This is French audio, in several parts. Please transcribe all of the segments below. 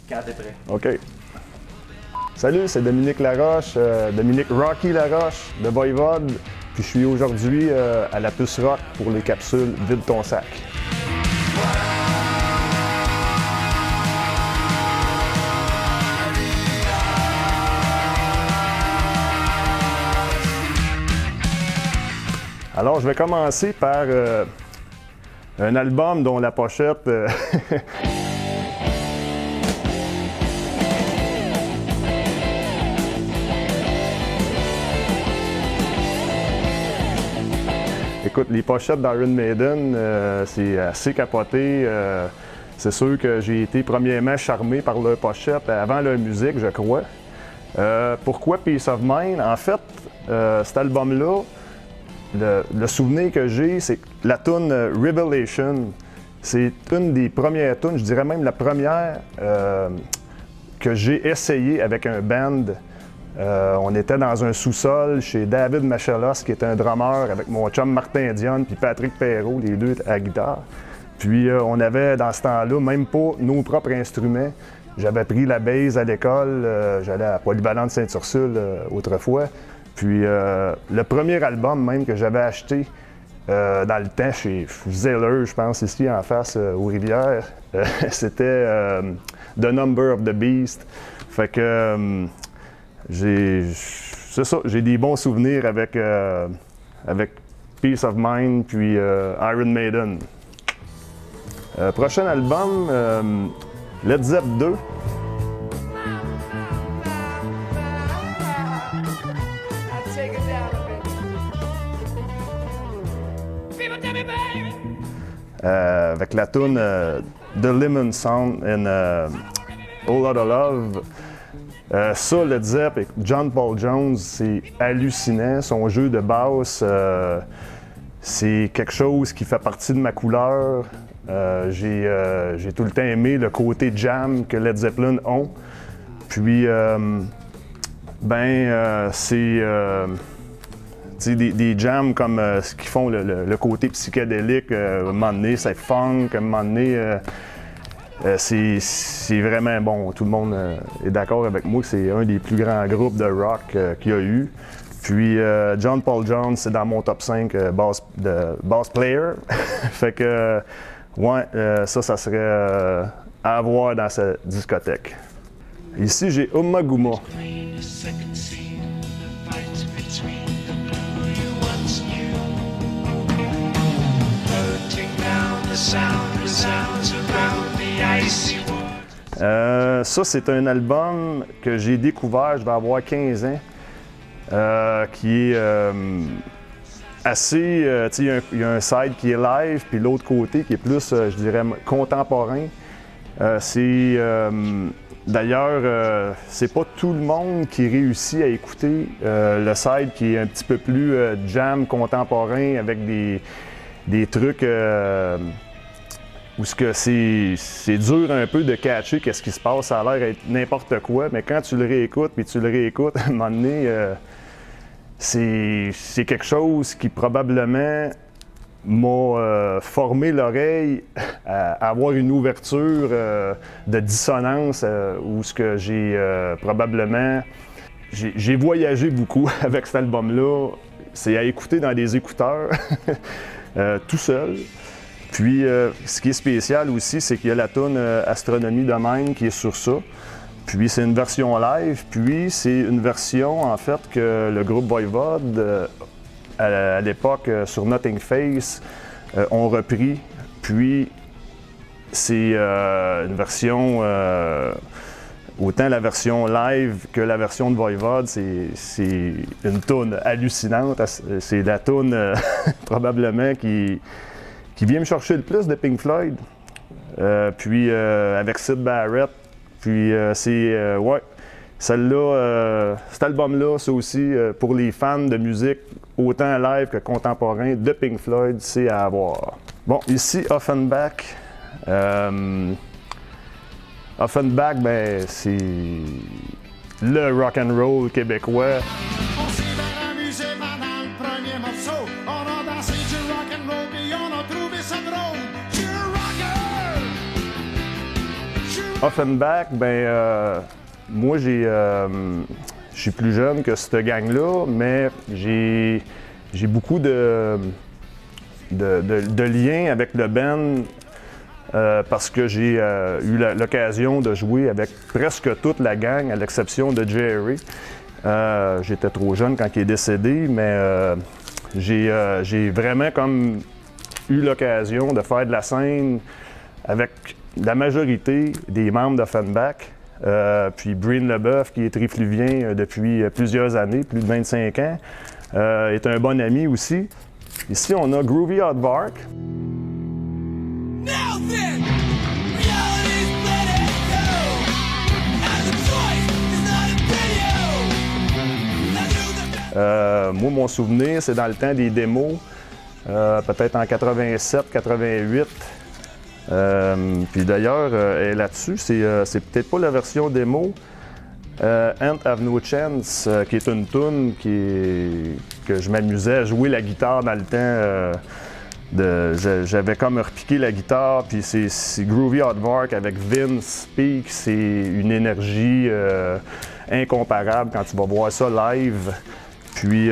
Quand t'es prêt. OK. Salut, c'est Dominique Laroche, Dominique Rocky Laroche de Voivode. Puis je suis aujourd'hui à la Puce Rock pour les capsules Vide ton sac. Alors, je vais commencer par un album dont la pochette... Écoute, les pochettes d'Iron Maiden, c'est assez capoté. C'est sûr que j'ai été premièrement charmé par leurs pochettes avant leur musique, je crois. Pourquoi Peace of Mind? En fait, cet album-là, le souvenir que j'ai, c'est la tune Revelation. C'est une des premières tunes, je dirais même la première que j'ai essayé avec un band. On était dans un sous-sol chez David Machelos, qui est un drummer, avec mon chum Martin Dionne puis Patrick Perrault, les deux à la guitare. Puis on avait dans ce temps-là même pas nos propres instruments. J'avais pris la bass à l'école, j'allais à Polyvalente Sainte-Ursule autrefois. Puis le premier album même que j'avais acheté dans le temps chez Zeller, je pense, ici en face aux Rivières, c'était The Number of the Beast. Fait que c'est ça, j'ai des bons souvenirs avec Peace of Mind puis Iron Maiden. Prochain album, Led Zepp 2. Avec la tune The Lemon Sound and Whole Lotta Love. Ça, Led Zepp et John Paul Jones, c'est hallucinant. Son jeu de basse, c'est quelque chose qui fait partie de ma couleur. J'ai tout le temps aimé le côté jam que Led Zeppelin ont. Puis, c'est des jams comme ce qu'ils font, le côté psychédélique. À un moment donné, c'est funk. À un moment donné, c'est vraiment bon. Tout le monde est d'accord avec moi que c'est un des plus grands groupes de rock qu'il y a eu. Puis John Paul Jones, c'est dans mon top 5 bass player. Fait que, ouais, ça serait à avoir dans cette discothèque. Ici, j'ai Ummagumma. Ça, c'est un album que j'ai découvert, je vais avoir 15 ans, qui est assez... il y a un side qui est live, puis l'autre côté qui est plus, je dirais, contemporain. D'ailleurs, c'est pas tout le monde qui réussit à écouter le side qui est un petit peu plus jam contemporain avec des trucs où c'est dur un peu de catcher qu'est-ce qui se passe. Ça a l'air d'être n'importe quoi, mais quand tu le réécoutes, à un moment donné, c'est quelque chose qui probablement m'a formé l'oreille à avoir une ouverture de dissonance où ce que j'ai probablement... J'ai voyagé beaucoup avec cet album-là. C'est à écouter dans des écouteurs, tout seul. Puis, ce qui est spécial aussi, c'est qu'il y a la tune Astronomie de même qui est sur ça. Puis, c'est une version live. Puis, c'est une version, en fait, que le groupe Voivode, à l'époque, sur Nothing Face, ont repris. Puis, c'est une version... autant la version live que la version de Voivode, c'est une tune hallucinante. C'est la tune, probablement, qui vient me chercher le plus de Pink Floyd. Puis avec Syd Barrett. Puis ouais, celle-là, cet album-là, c'est aussi pour les fans de musique, autant live que contemporain, de Pink Floyd, c'est à avoir. Bon, ici, Offenbach. Offenbach, ben, c'est le rock and roll québécois. On s'est bien amusé pendant le premier morceau. On a dansé du rock and roll puis on a trouvé ça drôle. Je suis un rocker. Offenbach, moi, je suis plus jeune que cette gang-là, mais j'ai beaucoup de liens avec le band parce que j'ai eu l'occasion de jouer avec presque toute la gang, à l'exception de Jerry. J'étais trop jeune quand il est décédé, mais j'ai vraiment comme eu l'occasion de faire de la scène avec la majorité des membres d'Offenbach. Puis Breen Leboeuf, qui est trifluvien depuis plusieurs années, plus de 25 ans, est un bon ami aussi. Ici, on a Groovy Aardvark. Moi, mon souvenir, c'est dans le temps des démos, peut-être en 87, 88. Puis d'ailleurs, là-dessus, c'est peut-être pas la version démo. Ant Have No Chance, qui est une toune que je m'amusais à jouer la guitare dans le temps. J'avais comme repiqué la guitare, puis c'est Groovy Aardvark avec Vince Peake, c'est une énergie incomparable quand tu vas voir ça live. Puis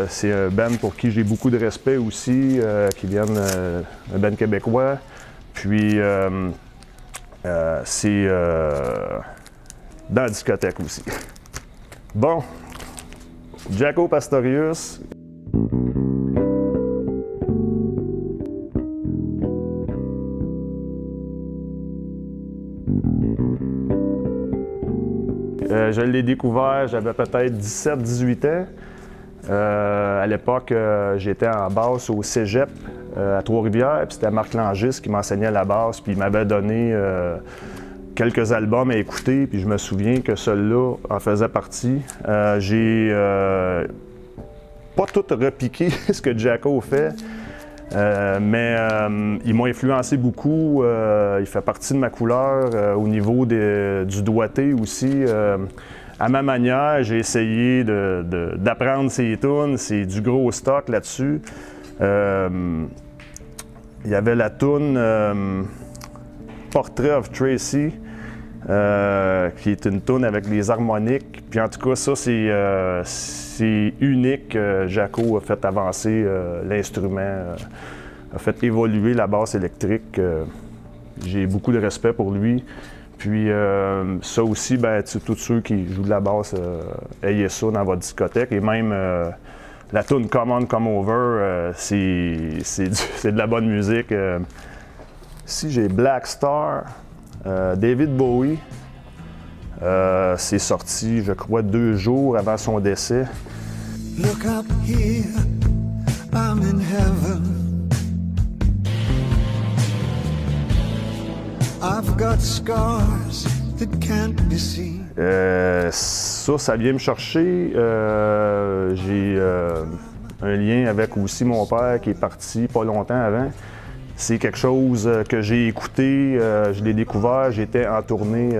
c'est un band pour qui j'ai beaucoup de respect aussi, qui viennent un band québécois. Puis c'est dans la discothèque aussi. Bon, Jaco Pastorius. Je l'ai découvert, j'avais peut-être 17-18 ans. À l'époque, j'étais en basse au cégep à Trois-Rivières, puis c'était Marc Langis qui m'enseignait la basse, puis il m'avait donné quelques albums à écouter, puis je me souviens que celui-là en faisait partie. J'ai pas tout repiqué ce que Jaco fait, mais il m'a influencé beaucoup. Il fait partie de ma couleur au niveau du doigté aussi. À ma manière, j'ai essayé d'apprendre ses tunes. C'est du gros stock là-dessus. Il y avait la tune Portrait of Tracy, qui est une tune avec les harmoniques. Puis en tout cas, ça, c'est unique. Jaco a fait avancer l'instrument, a fait évoluer la basse électrique. J'ai beaucoup de respect pour lui. Puis ça aussi, tous ceux qui jouent de la basse, ayez ça dans votre discothèque. Et même la tune Come On, Come Over, c'est de la bonne musique. Ici, j'ai Black Star, David Bowie. C'est sorti, je crois, 2 jours avant son décès. Look up here, I'm in heaven. I've got scars that can't be seen. Ça vient me chercher. J'ai un lien avec aussi mon père qui est parti pas longtemps avant. C'est quelque chose que j'ai écouté, je l'ai découvert, j'étais en tournée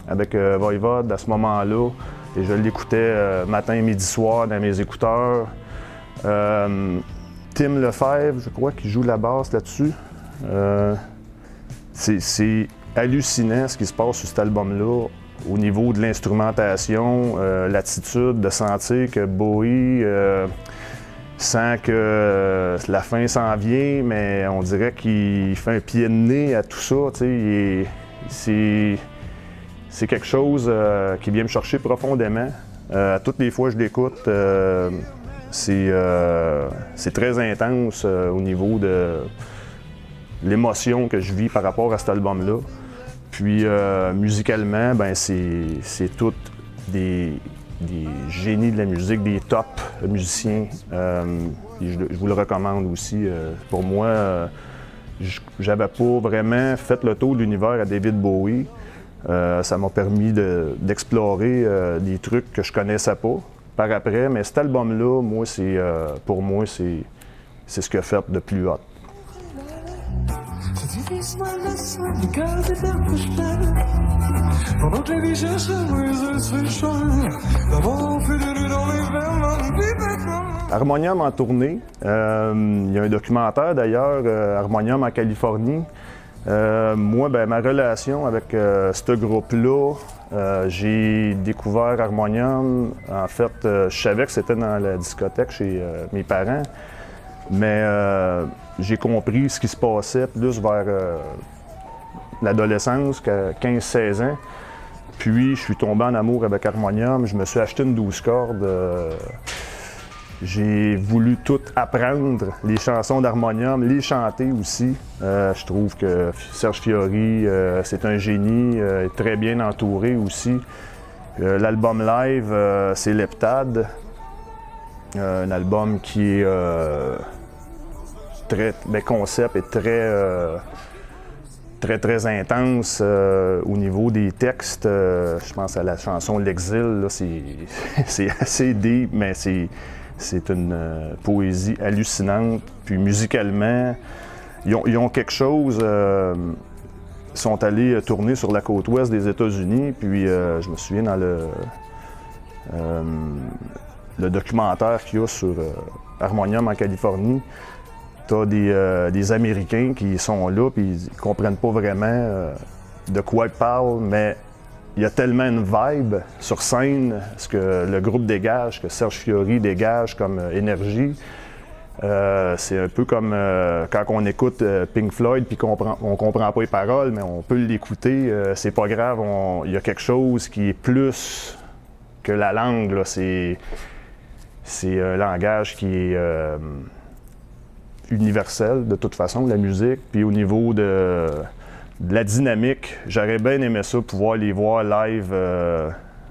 avec Voivode à ce moment-là et je l'écoutais matin, midi, soir dans mes écouteurs. Tim Lefebvre, je crois, qui joue la basse là-dessus. C'est hallucinant ce qui se passe sur cet album-là au niveau de l'instrumentation, l'attitude de sentir que Bowie sent que la fin s'en vient, mais on dirait qu'il fait un pied de nez à tout ça. C'est quelque chose qui vient me chercher profondément. Toutes les fois que je l'écoute, c'est très intense au niveau de l'émotion que je vis par rapport à cet album-là. Puis musicalement, c'est tous des génies de la musique, des top musiciens. Je vous le recommande aussi. Pour moi, j'avais pas vraiment fait le tour de l'univers à David Bowie. Ça m'a permis d'explorer des trucs que je connaissais pas par après. Mais cet album-là, pour moi, c'est ce qu'il a fait de plus hot. Harmonium en tournée. Il y a un documentaire d'ailleurs, Harmonium en Californie. Moi, ben, ma relation avec ce groupe-là, j'ai découvert Harmonium. En fait, je savais que c'était dans la discothèque chez mes parents, mais j'ai compris ce qui se passait plus vers l'adolescence, 15-16 ans. Puis, je suis tombé en amour avec Harmonium. Je me suis acheté une 12 cordes. J'ai voulu tout apprendre, les chansons d'Harmonium, les chanter aussi. Je trouve que Serge Fiori, c'est un génie, est très bien entouré aussi. L'album live, c'est Leptade, un album qui est très, le concept est très intense au niveau des textes. Je pense à la chanson L'Exil, là, c'est assez deep, mais c'est une poésie hallucinante. Puis musicalement, ils ont quelque chose. Ils sont allés tourner sur la côte ouest des États-Unis. Puis je me souviens dans le documentaire qu'il y a sur Harmonium en Californie. Tu as des Américains qui sont là, puis ils ne comprennent pas vraiment de quoi ils parlent, mais il y a tellement une vibe sur scène, ce que le groupe dégage, que Serge Fiori dégage comme énergie. C'est un peu comme quand on écoute Pink Floyd puis qu'on comprend pas les paroles, mais on peut l'écouter, c'est pas grave, il y a quelque chose qui est plus que la langue, là. C'est un langage qui est universel de toute façon, la musique. Puis au niveau de la dynamique, j'aurais bien aimé ça, pouvoir les voir live.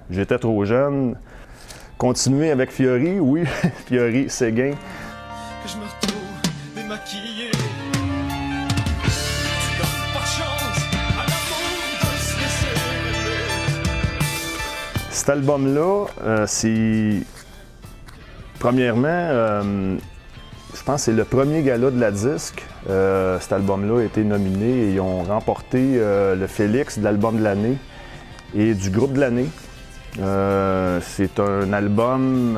J'étais trop jeune. Continuer avec Fiori, oui, Fiori, Séguin. Que je me retrouve démaquillé. Tu donnes pas chance à l'amour de se laisser rêver. Cet album-là, c'est... Premièrement, je pense que c'est le premier gala de la disque. Cet album-là a été nominé et ils ont remporté le Félix de l'album de l'année et du groupe de l'année. C'est un album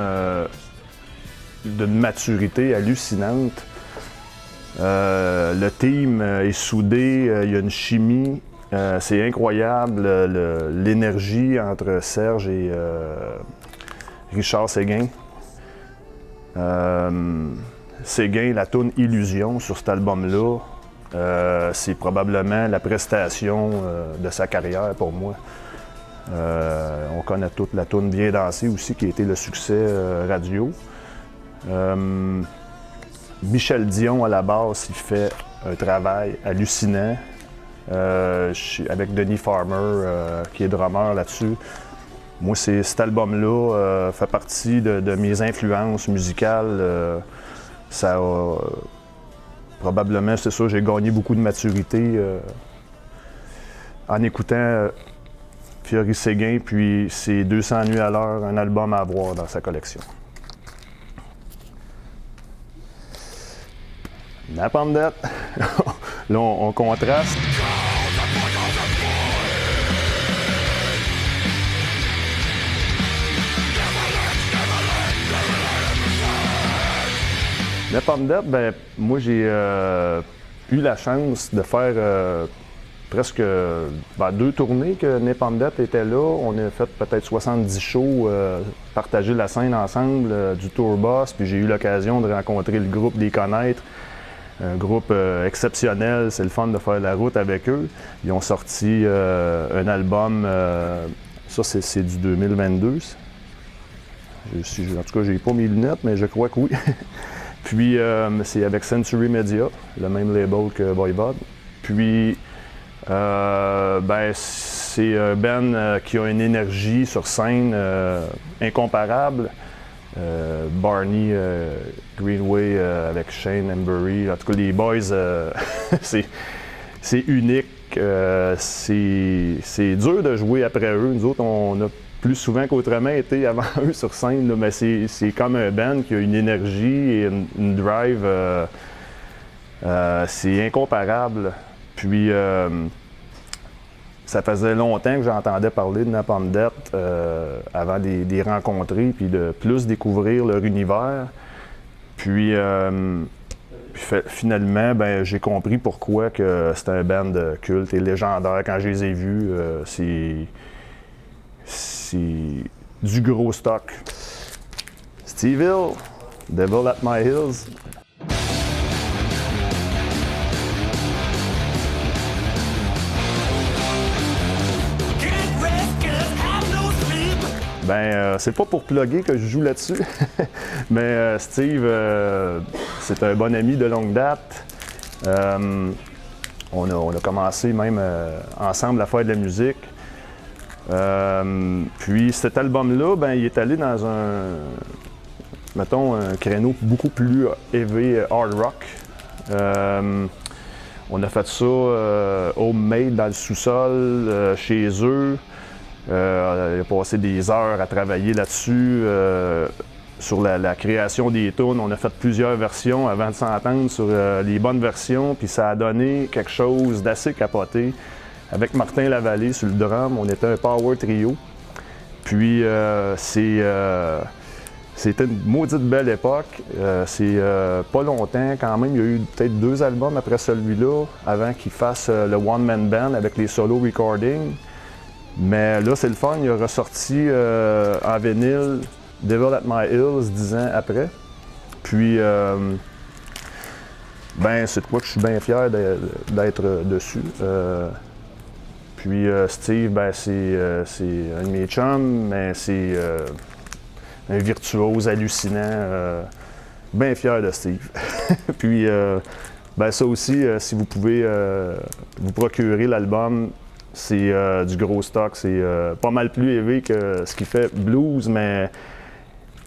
d'une maturité hallucinante. Le team est soudé, il y a une chimie. C'est incroyable l'énergie entre Serge et Richard Séguin. Séguin, la toune Illusion sur cet album-là, c'est probablement la prestation de sa carrière pour moi. On connaît toute la toune Viens danser aussi, qui a été le succès radio. Michel Dion, à la basse, il fait un travail hallucinant. Avec Denis Farmer, qui est drummer là-dessus. Moi, cet album-là fait partie de mes influences musicales. Ça a probablement, c'est ça, j'ai gagné beaucoup de maturité en écoutant Fiori Séguin, puis c'est 200 nuits à l'heure, un album à avoir dans sa collection. Napalm Death. Là, on contraste. Napalm Death, ben, moi j'ai eu la chance de faire presque 2 tournées que Napalm Death était là. On a fait peut-être 70 shows, partagé la scène ensemble, du tour boss, puis j'ai eu l'occasion de rencontrer le groupe, de les connaître. Un groupe exceptionnel, c'est le fun de faire la route avec eux. Ils ont sorti un album, ça c'est du 2022. En tout cas, j'ai pas mes lunettes, mais je crois que oui. Puis c'est avec Century Media, le même label que Voivod. Puis ben, c'est un band qui a une énergie sur scène incomparable. Barney Greenway avec Shane Embury, en tout cas les boys, c'est unique. C'est dur de jouer après eux. Nous autres, on a plus souvent qu'autrement été avant eux sur scène, là, mais c'est comme un band qui a une énergie et une drive, c'est incomparable. Puis ça faisait longtemps que j'entendais parler de Napalm Death avant de les rencontrer puis de plus découvrir leur univers. Puis finalement, ben, j'ai compris pourquoi que c'était un band culte et légendaire. Quand je les ai vus, c'est du gros stock. Steve Hill, Devil at My Heels. Ben, c'est pas pour plugger que je joue là-dessus, mais Steve, c'est un bon ami de longue date. On a commencé même ensemble à faire de la musique. Puis cet album-là, ben, il est allé dans mettons, un créneau beaucoup plus heavy, hard rock. On a fait ça homemade dans le sous-sol, chez eux. Il a passé des heures à travailler là-dessus, sur la création des tunes. On a fait plusieurs versions avant de s'entendre sur les bonnes versions, puis ça a donné quelque chose d'assez capoté. Avec Martin Lavallée sur le drum, on était un power trio. Puis c'était une maudite belle époque. C'est pas longtemps quand même, il y a eu peut-être 2 albums après celui-là, avant qu'il fasse le One Man Band avec les solo recordings. Mais là, c'est le fun, il a ressorti en vinyle Devil at My Heels 10 ans après. Puis, ben, c'est de quoi que je suis bien fier d'être dessus. Puis, Steve, ben, c'est un de mes chums, mais c'est un virtuose hallucinant. Bien fier de Steve. Puis, ben, ça aussi, si vous pouvez vous procurer l'album, c'est du gros stock, c'est pas mal plus élevé que ce qu'il fait blues, mais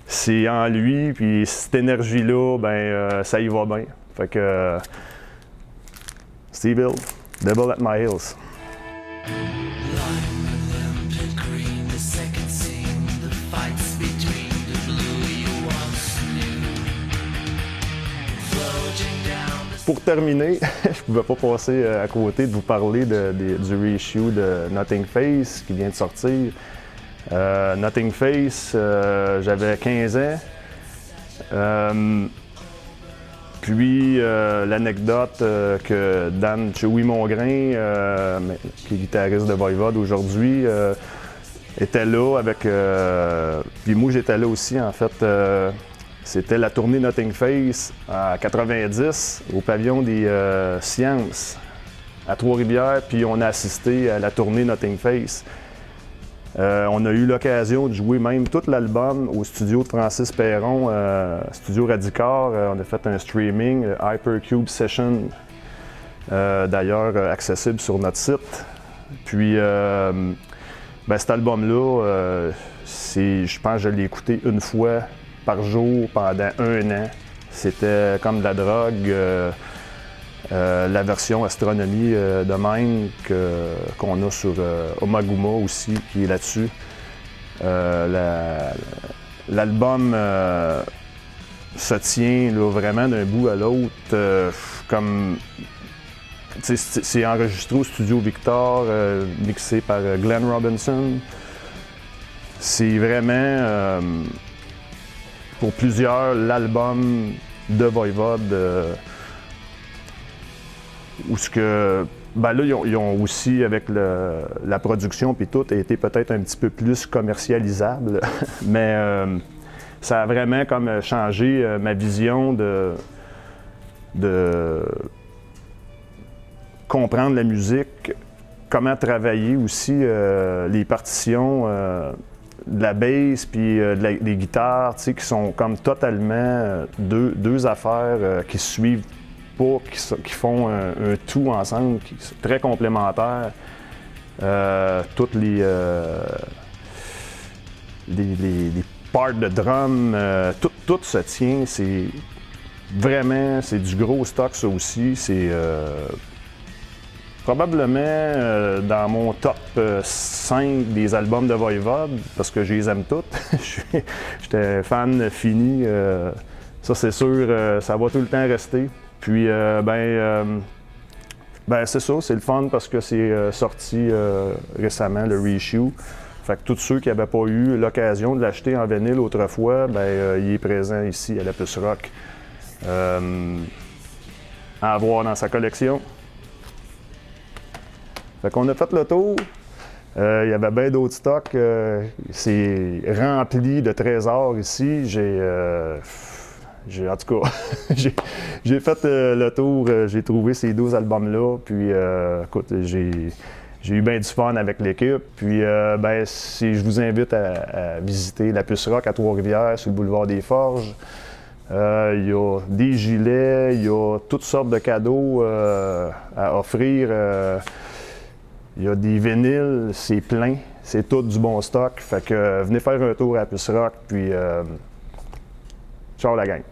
c'est en lui, puis cette énergie-là, ben ça y va bien. Fait que Steve Hill, Devil at My Heels. Pour terminer, je ne pouvais pas passer à côté de vous parler du reissue de Nothing Face qui vient de sortir. Nothing Face, j'avais 15 ans. Puis l'anecdote que Dan Chewy-Mongrain, qui est guitariste de Voivode aujourd'hui, était là avec... puis moi j'étais là aussi en fait. C'était la tournée Nothing Face en 90 au pavillon des Sciences à Trois-Rivières, puis on a assisté à la tournée Nothing Face. On a eu l'occasion de jouer même tout l'album au studio de Francis Perron, studio Radicor. On a fait un streaming, Hypercube Session, d'ailleurs accessible sur notre site. Puis ben, cet album-là, je pense que je l'ai écouté une fois par jour pendant 1 an. C'était comme de la drogue. La version Astronomie de même qu'on a sur Omaguma aussi, qui est là-dessus. L'album se tient là, vraiment d'un bout à l'autre. C'est enregistré au studio Victor, mixé par Glenn Robinson. C'est vraiment... pour plusieurs, l'album de Voivode, où ce que, ben là, ils ont aussi, avec la production puis tout, été peut-être un petit peu plus commercialisable, mais ça a vraiment comme changé ma vision de comprendre la musique, comment travailler aussi les partitions, de la bass puis des guitares, tu sais, qui sont comme totalement deux affaires qui se suivent pas, qui font un tout ensemble, qui sont très complémentaires. Toutes les parts de drum, tout se tient. C'est vraiment, c'est du gros stock ça aussi. C'est probablement dans mon top 5 des albums de Voivode, parce que je les aime toutes. J'étais fan fini. Ça, c'est sûr, ça va tout le temps rester. Puis, ben c'est ça, c'est le fun parce que c'est sorti récemment, le reissue. Fait que tous ceux qui n'avaient pas eu l'occasion de l'acheter en vinyle autrefois, ben il est présent ici à la Puce Rock. à avoir dans sa collection. Fait qu'on a fait le tour. Il y avait bien d'autres stocks. C'est rempli de trésors ici. En tout cas, j'ai fait le tour. J'ai trouvé ces 12 albums-là. Puis, écoute, j'ai eu bien du fun avec l'équipe. Puis, je vous invite à visiter la Puce Rock à Trois-Rivières, sur le boulevard des Forges. Il y a des gilets, il y a toutes sortes de cadeaux à offrir. Il y a des vinyles, c'est plein, c'est tout du bon stock. Fait que venez faire un tour à la Puce Rock, puis ciao la gang!